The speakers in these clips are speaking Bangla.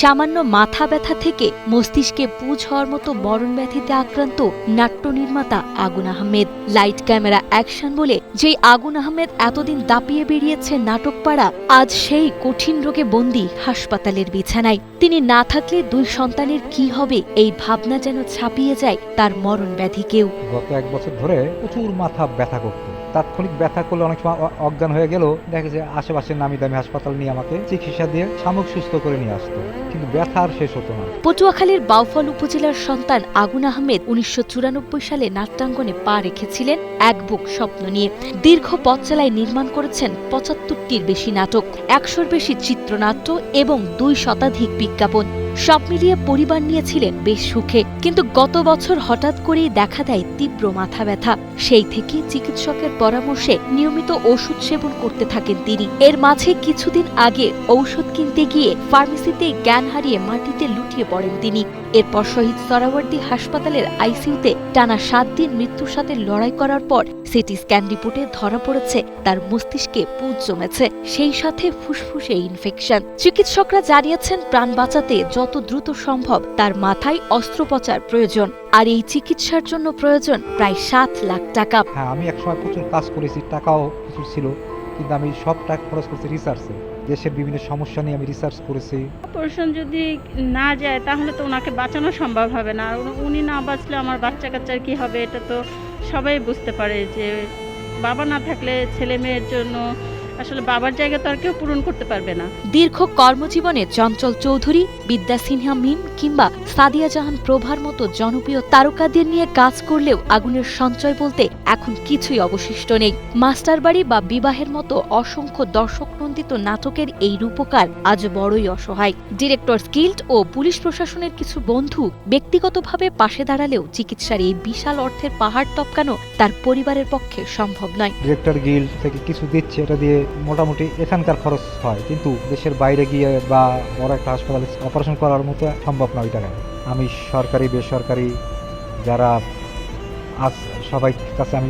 সামান্য মাথা ব্যথা থেকে মস্তিষ্কে পুঁজ হওয়ার মতো মরণ ব্যাধিতে আক্রান্ত নাট্য নির্মাতা আগুন আহমেদ। লাইট ক্যামেরা অ্যাকশন বলে যেই আগুন আহমেদ এতদিন দাপিয়ে বেরিয়েছে নাটকপাড়া, আজ সেই কঠিন রোগে বন্দী হাসপাতালের বিছানায়। তিনি না থাকলে 2 সন্তানের কি হবে এই ভাবনা যেন ছাপিয়ে যায় তার মরণ ব্যাধিকেও। গত 1 বছর ধরে প্রচুর মাথা ব্যথা করতো। তাৎক্ষণিক ব্যথা করলে অনেক সময় অজ্ঞান হয়ে গেল, দেখা যায় আশেপাশের নামি দামি হাসপাতাল নিয়ে আমাকে চিকিৎসা দিয়ে সাময়িক সুস্থ করে নিয়ে আসতো, কিন্তু ব্যথা আর শেষ হতো না। পটুয়াখালীর বাউফল উপজেলার সন্তান আগুন আহমেদ 1994 সালে নাট্যাঙ্গনে পা রেখেছিলেন এক বুক স্বপ্ন নিয়ে। দীর্ঘ পথ চালায় নির্মাণ করেছেন 75টির বেশি নাটক, 100-র বেশি চিত্রনাট্য এবং 2 শতাধিক বিজ্ঞাপন। সব মিলিয়ে পরিবার নিয়েছিলেন বেশ সুখে, কিন্তু গত বছর হঠাৎ করেই দেখা দেয় তীব্র মাথা ব্যথা। সেই থেকে চিকিৎসকের পরামর্শে নিয়মিত ওষুধ সেবন করতে থাকেন তিনি। এর মাঝে কিছুদিন আগে ঔষধ কিনতে গিয়ে ফার্মেসিতে জ্ঞান হারিয়ে মাটিতে লুটিয়ে পড়েন তিনি। এরপর শহীদ সোহরাওয়ার্দী হাসপাতালের আইসিইউতে টানা 7 দিন মৃত্যুর সাথে লড়াই করার পর সিটি স্ক্যান রিপোর্টে ধরা পড়েছে তার মস্তিষ্কে পুঁজ জমেছে, সেই সাথে ফুসফুসে ইনফেকশন। চিকিৎসকরা জানিয়েছেন প্রাণ বাঁচাতে যত দ্রুত সম্ভব তার মাথায় অস্ত্রোপচার প্রয়োজন, আর এই চিকিৎসার জন্য প্রয়োজন প্রায় 7 লাখ টাকা। হ্যাঁ, আমি একসময় প্রচুর কাজ করেছি, টাকাও প্রচুর ছিল, কিন্তু আমি সব টাকা খরচ করছি রিসার্চে। দেশের বিভিন্ন সমস্যা নিয়ে আমি রিসার্চ করেছি। অপারেশন যদি না যায় তাহলে তো ওনাকে বাঁচানো সম্ভব হবে না, আর উনি না বাঁচলে আমার বাচ্চা কাচ্চার কি হবে এটা তো সবাই বুঝতে পারে যে বাবা না থাকলে ছেলে মেয়ের জন্য আসলে বাবার জায়গা তো আর কেউ পূরণ করতে পারবে না। দীর্ঘ কর্মজীবনে চঞ্চল চৌধুরী, বিদ্যা সিনহা মিম কিংবা সাদিয়া জাহান প্রভার মতো জনপ্রিয় তারকাদের নিয়ে কাজ করলেও আগুনের সঞ্চয় বলতে এখন কিছুই অবশিষ্ট নেই। মাস্টারবাড়ি বা বিবাহের মতো অসংখ্য দর্শকনন্দিত নাটকের এই রূপকার আজ বড়ই অসহায়। ডিরেক্টর গিল্ড ও পুলিশ প্রশাসনের কিছু বন্ধু ব্যক্তিগতভাবে পাশে দাঁড়ালেও চিকিৎসার এই বিশাল অর্থের পাহাড় টপকানো তার পরিবারের পক্ষে সম্ভব নয়। ডিরেক্টর গিল্ড থেকে কিছু দিচ্ছে, এটা দিয়ে মোটামুটি এখানকার খরচ হয়, কিন্তু দেশের বাইরে গিয়ে বা বড় একটা হাসপাতালে অপারেশন করার মতো সম্ভব না ওই টাকায়। আমি সরকারি বেসরকারি যারা আজ সবাই কাছে আমি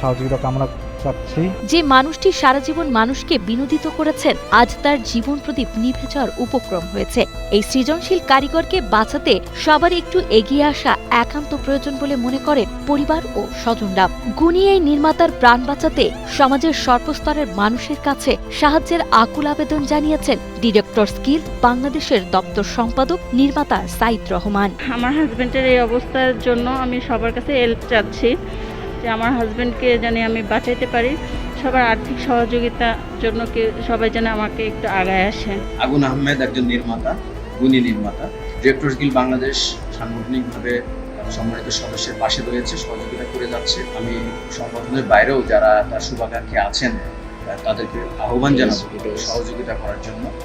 সহযোগিতা কামনা চাচ্ছি। যে মানুষটি সারা জীবন মানুষকে বিনোদিত করেছেন, আজ তার জীবন প্রদীপ নিভে যাওয়ার উপক্রম হয়েছে। এই সৃজনশীল কারিগরকে বাঁচাতে সবার একটু এগিয়ে আসা একান্ত প্রয়োজন বলে মনে করেন পরিবার ও স্বজনরা। গুণী এই নির্মাতার প্রাণ বাঁচাতে সমাজের সর্বস্তরের মানুষের কাছে সাহায্যের আকুল আবেদন জানিয়েছেন ডিরেক্টরস গিল্ড বাংলাদেশের দপ্তর সম্পাদক নির্মাতা সাইদ রহমান। আমার হাজবেন্ডের এই অবস্থার জন্য আমি সবার কাছে হেল্প চাচ্ছি যে আমার হাজবেন্ডকে জানি আমি বাঁচাইতে পারি। সবার আর্থিক সহযোগিতার জন্য সবাই যেন আমাকে একটু আগায় আসে। আগুন আহমেদ একজন নির্মাতা, গুণী নির্মাতা। ডিরেক্টরস গিল্ড বাংলাদেশ সাংগঠনিকভাবে সম্মানিত সদস্যের পাশে রয়েছে, সহযোগিতা করে যাচ্ছে। আমি সংগঠনের বাইরেও যারা তার শুভাকাঙ্ক্ষী আছেন তাদেরকে আহ্বান জানাবো সহযোগিতা করার জন্য।